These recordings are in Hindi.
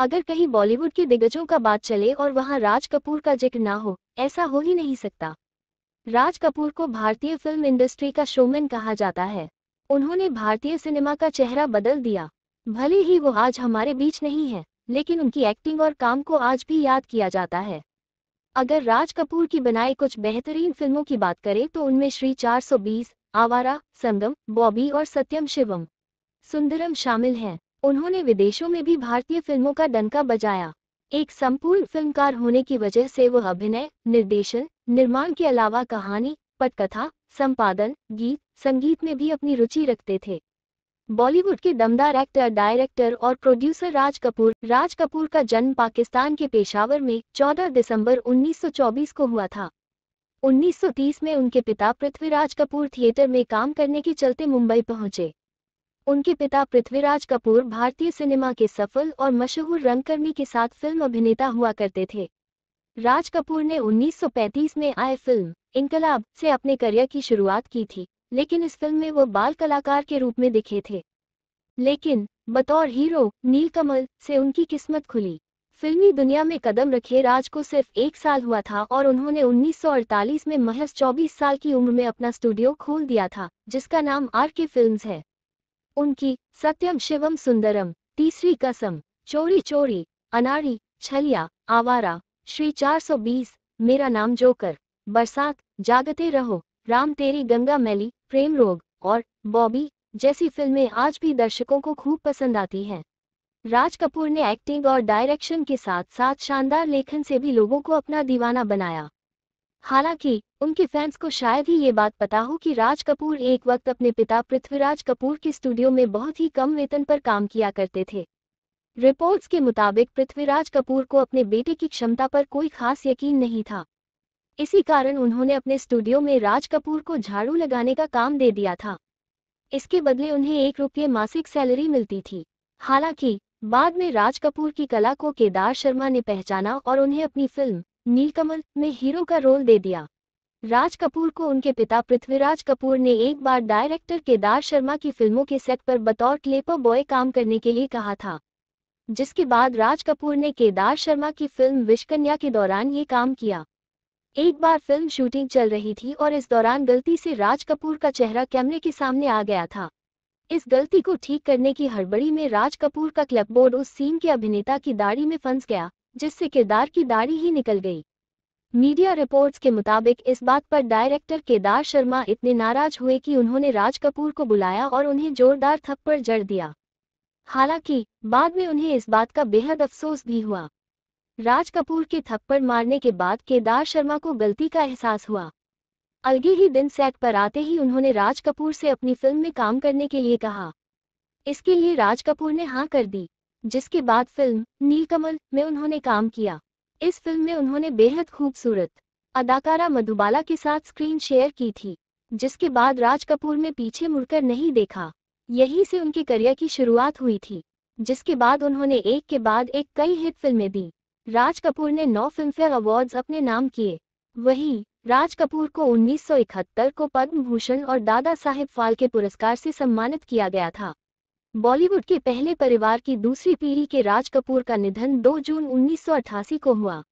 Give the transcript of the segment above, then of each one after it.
अगर कहीं बॉलीवुड के दिग्गजों का बात चले और वहां राज कपूर का जिक्र ना हो, ऐसा हो ही नहीं सकता। राज कपूर को भारतीय फिल्म इंडस्ट्री का शोमैन कहा जाता है। उन्होंने भारतीय सिनेमा का चेहरा बदल दिया। भले ही वो आज हमारे बीच नहीं है, लेकिन उनकी एक्टिंग और काम को आज भी याद किया जाता है। अगर राज कपूर की बनाई कुछ बेहतरीन फिल्मों की बात करें तो उनमें श्री 420, आवारा, संगम, बॉबी और सत्यम शिवम सुंदरम शामिल हैं। उन्होंने विदेशों में भी भारतीय फिल्मों का डंका बजाया। एक संपूर्ण फिल्मकार होने की वजह से वो अभिनय, निर्देशन, निर्माण के अलावा कहानी, पटकथा, संपादन, गीत, संगीत में भी अपनी रुचि रखते थे। बॉलीवुड के दमदार एक्टर, डायरेक्टर और प्रोड्यूसर राज कपूर का जन्म पाकिस्तान के पेशावर में 14 दिसंबर 1924 को हुआ था। 1930 में उनके पिता पृथ्वीराज कपूर थिएटर में काम करने के चलते मुंबई पहुंचे। उनके पिता पृथ्वीराज कपूर भारतीय सिनेमा के सफल और मशहूर रंगकर्मी के साथ फिल्म अभिनेता हुआ करते थे। राज कपूर ने 1935 में आए फिल्म इनकलाब से अपने करियर की शुरुआत की थी, लेकिन इस फिल्म में वो बाल कलाकार के रूप में दिखे थे। लेकिन बतौर हीरो नीलकमल से उनकी किस्मत खुली। फिल्मी दुनिया में कदम रखे राज को सिर्फ 1 साल हुआ था और उन्होंने 1948 में महज 24 साल की उम्र में अपना स्टूडियो खोल दिया था, जिसका नाम आर.के. फिल्म्स है। उनकी सत्यम शिवम सुंदरम, तीसरी कसम, चोरी चोरी, अनाड़ी, छलिया, आवारा, श्री 420, मेरा नाम जोकर, बरसात, जागते रहो, राम तेरी गंगा मैली, प्रेम रोग और बॉबी जैसी फिल्में आज भी दर्शकों को खूब पसंद आती हैं। राज कपूर ने एक्टिंग और डायरेक्शन के साथ साथ शानदार लेखन से भी लोगों को अपना दीवाना बनाया। हालांकि उनके फैंस को शायद ही ये बात पता हो कि राज कपूर एक वक्त अपने पिता पृथ्वीराज कपूर के स्टूडियो में बहुत ही कम वेतन पर काम किया करते थे। रिपोर्ट्स के मुताबिक पृथ्वीराज कपूर को अपने बेटे की क्षमता पर कोई खास यकीन नहीं था। इसी कारण उन्होंने अपने स्टूडियो में राज कपूर को झाड़ू लगाने का काम दे दिया था। इसके बदले उन्हें ₹1 मासिक सैलरी मिलती थी। हालांकि बाद में राज कपूर की कला को केदार शर्मा ने पहचाना और उन्हें अपनी फिल्म नीलकमल में हीरो का रोल दे दिया। राज कपूर को उनके पिता पृथ्वीराज कपूर ने एक बार डायरेक्टर केदार शर्मा की फिल्मों के सेट पर बतौर क्लेपर बॉय काम करने के लिए कहा था, जिसके बाद राज कपूर ने केदार शर्मा की फिल्म विषकन्या के दौरान ये काम किया। एक बार फिल्म शूटिंग चल रही थी और इस दौरान गलती से राज कपूर का चेहरा कैमरे के सामने आ गया था। इस गलती को ठीक करने की हड़बड़ी में राज कपूर का क्लिपबोर्ड उस सीन के अभिनेता की दाढ़ी में फंस गया, जिससे किरदार की दाढ़ी ही निकल गई। मीडिया रिपोर्ट्स के मुताबिक इस बात पर डायरेक्टर केदार शर्मा इतने नाराज हुए कि उन्होंने राज कपूर को बुलाया और उन्हें जोरदार थप्पड़ जड़ दिया। हालांकि बाद में उन्हें इस बात का बेहद अफसोस भी हुआ। राज कपूर के थप्पड़ मारने के बाद केदार शर्मा को गलती का एहसास हुआ। अगले ही दिन सेट पर आते ही उन्होंने राज कपूर से अपनी फिल्म में काम करने के लिए कहा। इसके लिए राज कपूर ने हाँ कर दी, जिसके बाद फिल्म नीलकमल में उन्होंने काम किया। इस फिल्म में उन्होंने बेहद खूबसूरत अदाकारा मधुबाला के साथ स्क्रीन शेयर की थी, जिसके बाद राज कपूर ने पीछे मुड़कर नहीं देखा। यहीं से उनके करियर की शुरुआत हुई थी, जिसके बाद उन्होंने एक के बाद एक कई हिट फिल्में दी। राज कपूर ने 9 फिल्मफेयर अवार्ड्स अपने नाम किए। वहीं राज कपूर को 1971 को पद्म भूषण और दादा साहेब फाल्के पुरस्कार से सम्मानित किया गया था। बॉलीवुड के पहले परिवार की दूसरी पीढ़ी के राज कपूर का निधन 2 जून 1988 को हुआ।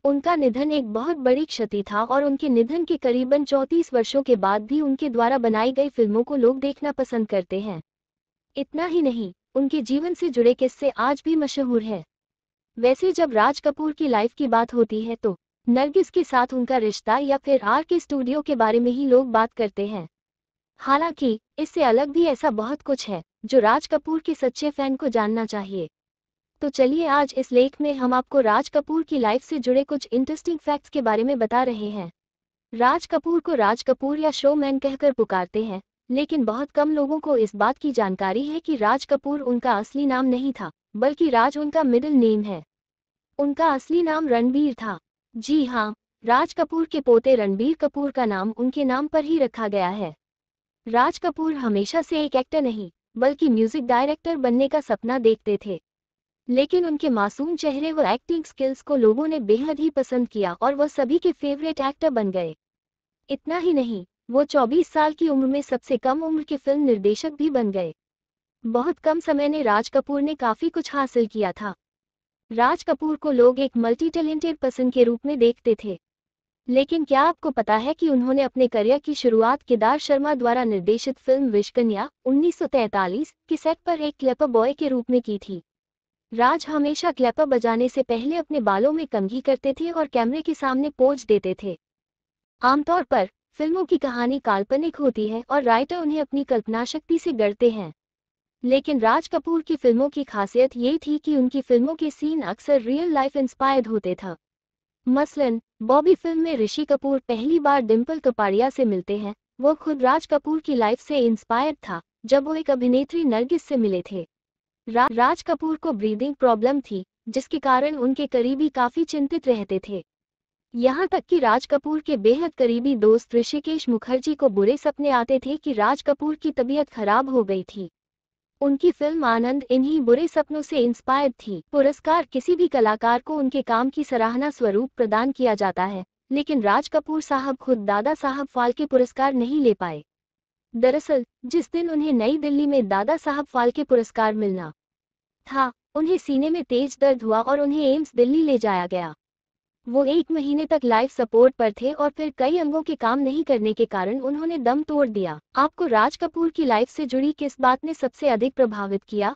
उनका निधन एक बहुत बड़ी क्षति था और उनके निधन के करीबन 34 वर्षों के बाद भी उनके द्वारा बनाई गई फिल्मों को लोग देखना पसंद करते हैं। इतना ही नहीं, उनके जीवन से जुड़े किस्से आज भी मशहूर हैं। वैसे जब राज कपूर की लाइफ की बात होती है तो नरगिस के साथ उनका रिश्ता या फिर आर.के. स्टूडियो के बारे में ही लोग बात करते हैं। हालांकि इससे अलग भी ऐसा बहुत कुछ है जो राज कपूर के सच्चे फैन को जानना चाहिए। तो चलिए आज इस लेख में हम आपको राज कपूर की लाइफ से जुड़े कुछ इंटरेस्टिंग फैक्ट्स के बारे में बता रहे हैं। राज कपूर को राज कपूर या शोमैन कहकर पुकारते हैं, लेकिन बहुत कम लोगों को इस बात की जानकारी है कि राज कपूर उनका असली नाम नहीं था, बल्कि राज उनका मिडिल नेम है। उनका असली नाम रणबीर था। जी हाँ, राज कपूर के पोते रणबीर कपूर का नाम उनके नाम पर ही रखा गया है। राज कपूर हमेशा से एक एक्टर नहीं, बल्कि म्यूजिक डायरेक्टर बनने का सपना देखते थे। लेकिन उनके मासूम चेहरे व एक्टिंग स्किल्स को लोगों ने बेहद ही पसंद किया और वह सभी के फेवरेट एक्टर बन गए। इतना ही नहीं, वो 24 साल की उम्र में सबसे कम उम्र के फिल्म निर्देशक भी बन गए। बहुत कम समय में राज कपूर ने काफी कुछ हासिल किया था। राज कपूर को लोग एक मल्टी टैलेंटेड पर्सन के रूप में देखते थे, लेकिन क्या आपको पता है कि उन्होंने अपने करियर की शुरुआत केदार शर्मा द्वारा निर्देशित फिल्म विशकन्या 1943 के सेट पर एक क्लैपर बॉय के रूप में की थी। राज हमेशा क्लैपर बजाने से पहले अपने बालों में कंघी करते थे और कैमरे के सामने पोज देते थे। आमतौर पर फिल्मों की कहानी काल्पनिक होती है और राइटर उन्हें अपनी कल्पना शक्ति से गढ़ते हैं, लेकिन राज कपूर की फिल्मों की खासियत ये थी कि उनकी फिल्मों के सीन अक्सर रियल लाइफ इंस्पायर्ड होते थे। मसलन बॉबी फिल्म में ऋषि कपूर पहली बार डिम्पल कपाड़िया से मिलते हैं, वो खुद राज कपूर की लाइफ से इंस्पायर्ड था जब वो एक अभिनेत्री नरगिस से मिले थे। राज कपूर को ब्रीदिंग प्रॉब्लम थी, जिसके कारण उनके करीबी काफी चिंतित रहते थे। यहाँ तक कि राज कपूर के बेहद करीबी दोस्त ऋषिकेश मुखर्जी को बुरे सपने आते थे कि राज कपूर की तबीयत खराब हो गई थी। उनकी फिल्म आनंद इन्हीं बुरे सपनों से इंस्पायर्ड थी। पुरस्कार किसी भी कलाकार को उनके काम की सराहना स्वरूप प्रदान किया जाता है, लेकिन राज कपूर साहब खुद दादा साहब फाल्के पुरस्कार नहीं ले पाए। दरअसल जिस दिन उन्हें नई दिल्ली में दादा साहब फाल्के पुरस्कार मिलना था, उन्हें सीने में तेज दर्द हुआ और उन्हें एम्स दिल्ली ले जाया गया। वो 1 महीने तक लाइफ सपोर्ट पर थे और फिर कई अंगों के काम नहीं करने के कारण उन्होंने दम तोड़ दिया। आपको राज कपूर की लाइफ से जुड़ी किस बात ने सबसे अधिक प्रभावित किया?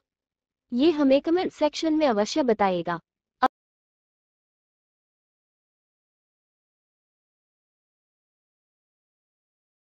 ये हमें कमेंट सेक्शन में अवश्य बताइएगा।